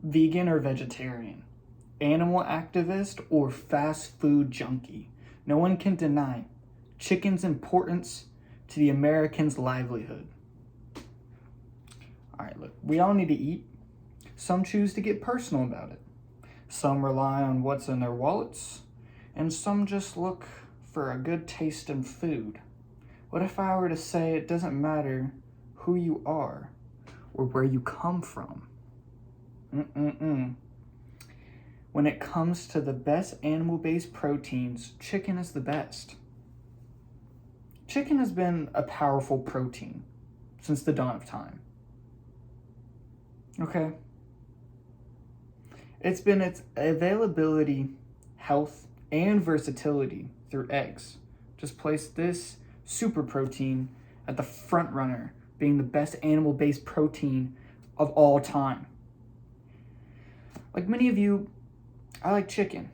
vegan or vegetarian, animal activist or fast food junkie. No one can deny chicken's importance to the American's livelihood. All right, look, we all need to eat. Some choose to get personal about it. Some rely on what's in their wallets, and some just look for a good taste in food. What if I were to say it doesn't matter who you are or where you come from? When it comes to the best animal-based proteins, chicken is the best. Chicken has been a powerful protein since the dawn of time. Okay? It's been its availability, health, and versatility through eggs. Just place this super protein at the front runner, being the best animal-based protein of all time. Like many of you, I like chicken.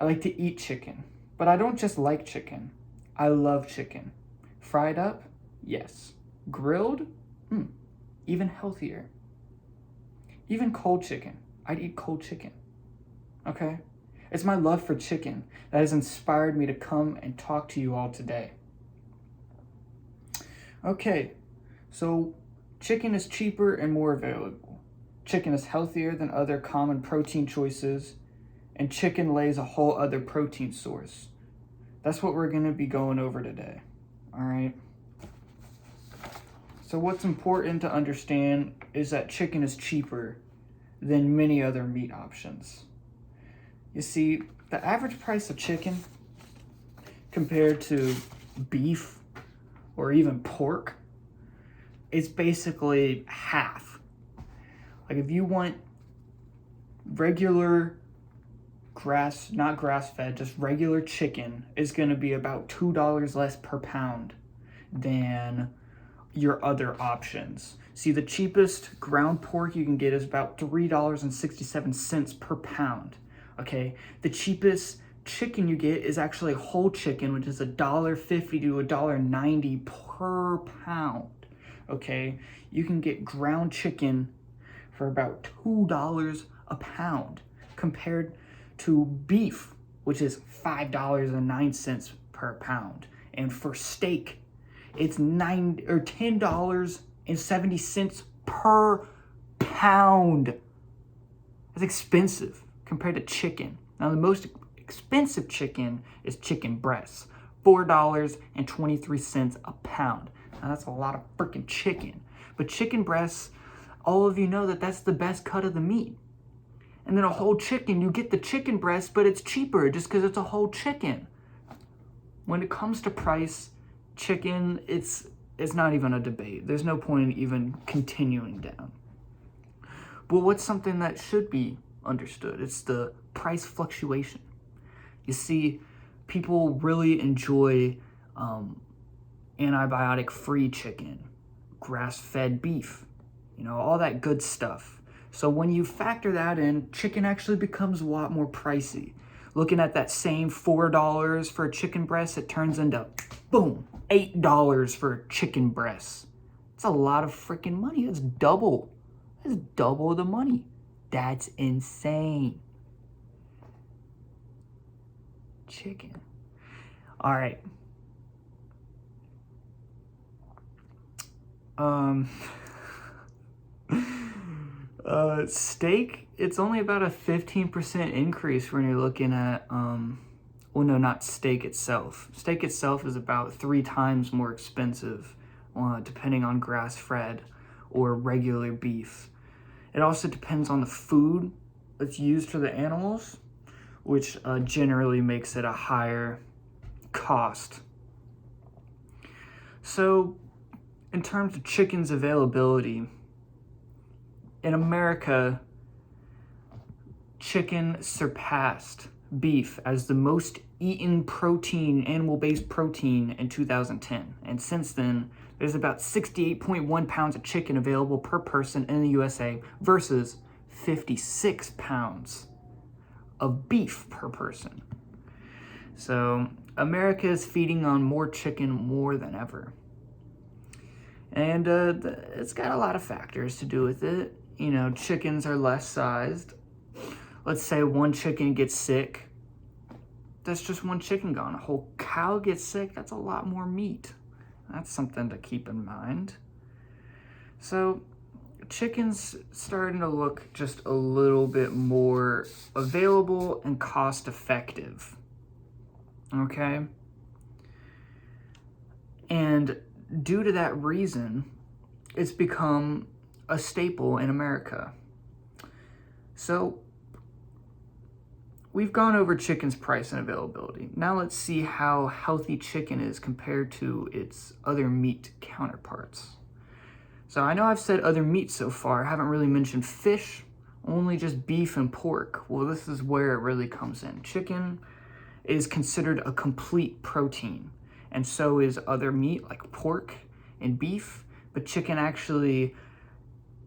I like to eat chicken. But I don't just like chicken. I love chicken. Fried up? Yes. Grilled? Even healthier. Even cold chicken. I'd eat cold chicken. Okay? It's my love for chicken that has inspired me to come and talk to you all today. Okay, so chicken is cheaper and more available. Chicken is healthier than other common protein choices, and chicken lays a whole other protein source. That's what we're going to be going over today. All right? So what's important to understand is that chicken is cheaper than many other meat options. You see, the average price of chicken compared to beef or even pork is basically half. Like if you want regular not grass-fed, just regular chicken is going to be about $2 less per pound than your other options. See, the cheapest ground pork you can get is about $3.67 per pound. Okay, the cheapest chicken you get is actually whole chicken, which is $1.50 to $1.90 per pound. Okay, you can get ground chicken for about $2 a pound compared to beef, which is $5.09 per pound. And for steak, it's $10.70 per pound. That's expensive compared to chicken. Now, the most expensive chicken is chicken breasts, $4.23 a pound. Now, that's a lot of freaking chicken. But chicken breasts, all of you know that that's the best cut of the meat. And then a whole chicken, you get the chicken breast, but it's cheaper just because it's a whole chicken. When it comes to price, chicken, it's not even a debate. There's no point in even continuing down. But what's something that should be understood? It's the price fluctuation. You see, people really enjoy antibiotic-free chicken, grass-fed beef, all that good stuff. So when you factor that in, chicken actually becomes a lot more pricey. Looking at that same $4 for a chicken breast, it turns into, boom, $8 for a chicken breast. It's a lot of freaking money. That's double. That's double the money. That's insane. Chicken. All right. Steak, it's only about a 15% increase when you're looking at, not steak itself. Steak itself is about 3 times more expensive, depending on grass-fed or regular beef. It also depends on the food that's used for the animals, which generally makes it a higher cost. So, in terms of chicken's availability, in America, chicken surpassed beef as the most eaten protein, animal-based protein in 2010. And since then, there's about 68.1 pounds of chicken available per person in the USA versus 56 pounds of beef per person. So America is feeding on more chicken more than ever. And it's got a lot of factors to do with it. chickens are less sized. Let's say one chicken gets sick. That's just one chicken gone. A whole cow gets sick. That's a lot more meat. That's something to keep in mind. So chicken's starting to look just a little bit more available and cost effective. Okay? And due to that reason, it's become a staple in America. So we've gone over chicken's price and availability. Now let's see how healthy chicken is compared to its other meat counterparts. So I know I've said other meat so far. I haven't really mentioned fish, only just beef and pork. Well, this is where it really comes in. Chicken is considered a complete protein, and so is other meat like pork and beef, but chicken actually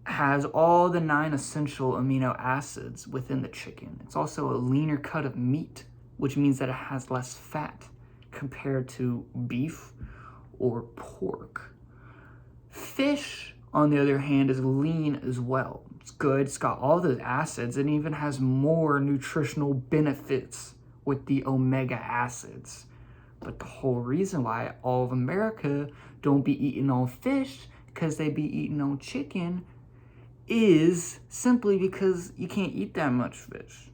has all the 9 essential amino acids within the chicken. It's also a leaner cut of meat, which means that it has less fat compared to beef or pork. Fish, on the other hand, is lean as well. It's good, it's got all those acids, and even has more nutritional benefits with the omega acids. But the whole reason why all of America don't be eating on fish, because they be eating on chicken, is simply because you can't eat that much fish.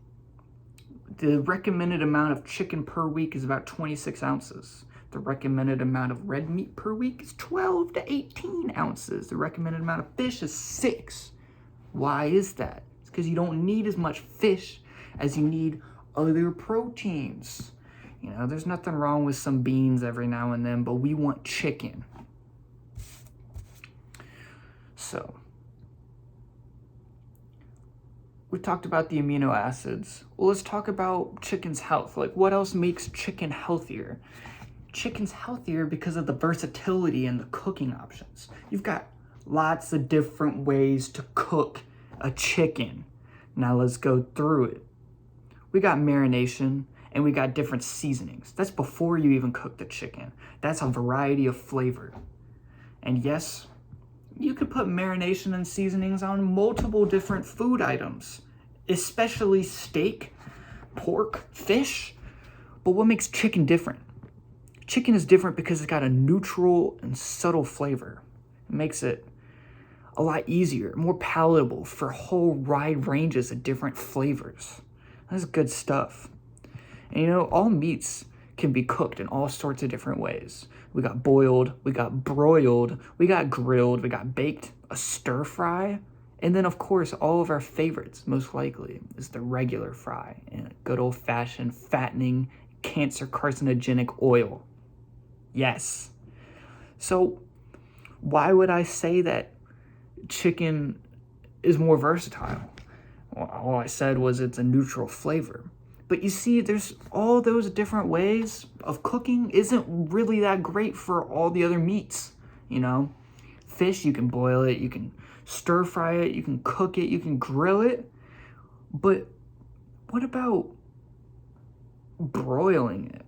The recommended amount of chicken per week is about 26 ounces. The recommended amount of red meat per week is 12 to 18 ounces. The recommended amount of fish is 6. Why is that? It's because you don't need as much fish as you need other proteins. There's nothing wrong with some beans every now and then, but we want chicken. So, we talked about the amino acids. Well, let's talk about chicken's health. Like, what else makes chicken healthier? Chicken's healthier because of the versatility and the cooking options. You've got lots of different ways to cook a chicken. Now let's go through it. We got marination and we got different seasonings. That's before you even cook the chicken. That's a variety of flavor. And yes, you could put marination and seasonings on multiple different food items, especially steak, pork, fish. But what makes chicken different? Chicken is different because it's got a neutral and subtle flavor. It makes it a lot easier, more palatable for whole wide ranges of different flavors. That's good stuff. And all meats can be cooked in all sorts of different ways. We got boiled, we got broiled, we got grilled, we got baked, a stir fry, and then of course all of our favorites, most likely, is the regular fry in a good old-fashioned fattening, cancer carcinogenic oil. Yes. So why would I say that chicken is more versatile? Well, all I said was it's a neutral flavor. But you see, there's all those different ways of cooking isn't really that great for all the other meats, Fish, you can boil it, you can stir fry it, you can cook it, you can grill it. But what about broiling it?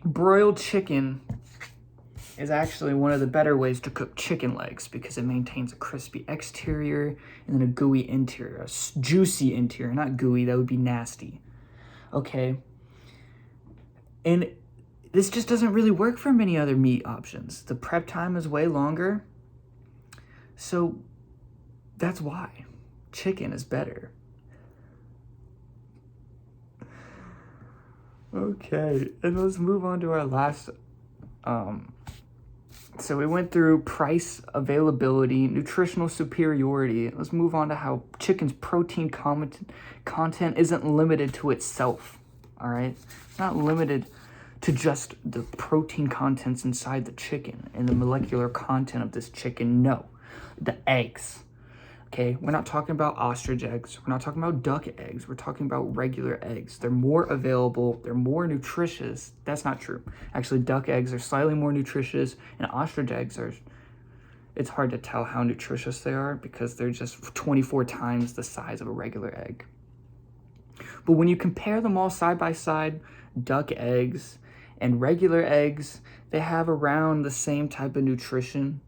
Broiled chicken is actually one of the better ways to cook chicken legs because it maintains a crispy exterior and then a gooey interior, a juicy interior, not gooey, that would be nasty. Okay. And this just doesn't really work for many other meat options. The prep time is way longer. So that's why chicken is better. Okay, and let's move on to our last. So we went through price, availability, nutritional superiority. Let's move on to how chicken's protein content isn't limited to itself. All right, it's not limited to just the protein contents inside the chicken and the molecular content of this chicken. No, the eggs. Okay, we're not talking about ostrich eggs. We're not talking about duck eggs. We're talking about regular eggs. They're more available. They're more nutritious. That's not true. Actually, duck eggs are slightly more nutritious, and ostrich eggs are, it's hard to tell how nutritious they are because they're just 24 times the size of a regular egg. But when you compare them all side by side, duck eggs and regular eggs, they have around the same type of nutrition.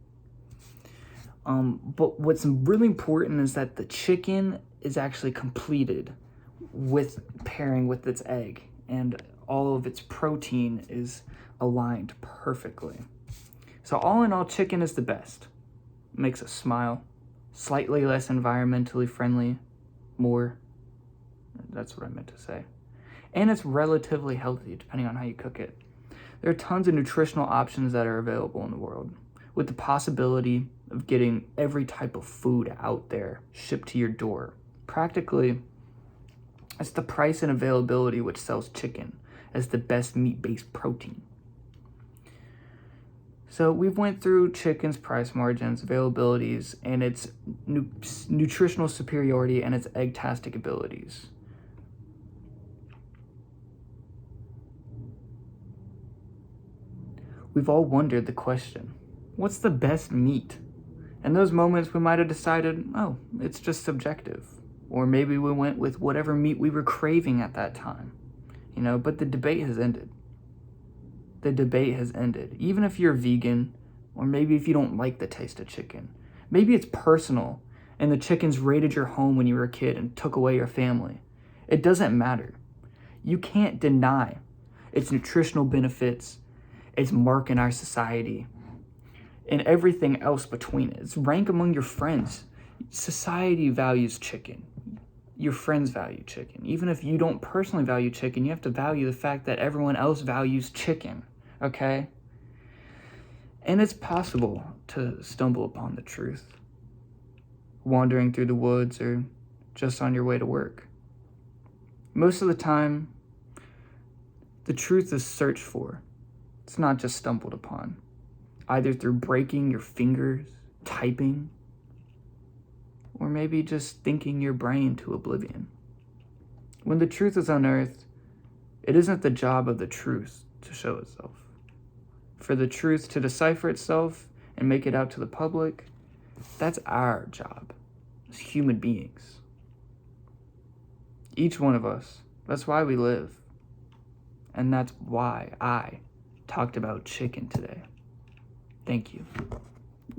But what's really important is that the chicken is actually completed with pairing with its egg, and all of its protein is aligned perfectly. So all in all, chicken is the best. Makes us smile, slightly less environmentally friendly, that's what I meant to say. And it's relatively healthy depending on how you cook it. There are tons of nutritional options that are available in the world, with the possibility of getting every type of food out there shipped to your door. Practically, it's the price and availability which sells chicken as the best meat-based protein. So we've went through chicken's price margins, availabilities, and its nutritional superiority and its egg-tastic abilities. We've all wondered the question, what's the best meat? In those moments, we might have decided, oh, it's just subjective. Or maybe we went with whatever meat we were craving at that time. But the debate has ended. The debate has ended. Even if you're vegan, or maybe if you don't like the taste of chicken. Maybe it's personal, and the chickens raided your home when you were a kid and took away your family. It doesn't matter. You can't deny its nutritional benefits, its mark in our society, and everything else between it. It's rank among your friends. Society values chicken. Your friends value chicken. Even if you don't personally value chicken, you have to value the fact that everyone else values chicken, okay? And it's possible to stumble upon the truth, wandering through the woods or just on your way to work. Most of the time, the truth is searched for. It's not just stumbled upon, either through breaking your fingers, typing, or maybe just thinking your brain to oblivion. When the truth is unearthed, it isn't the job of the truth to show itself. For the truth to decipher itself and make it out to the public, that's our job as human beings. Each one of us, that's why we live. And that's why I talked about chicken today. Thank you.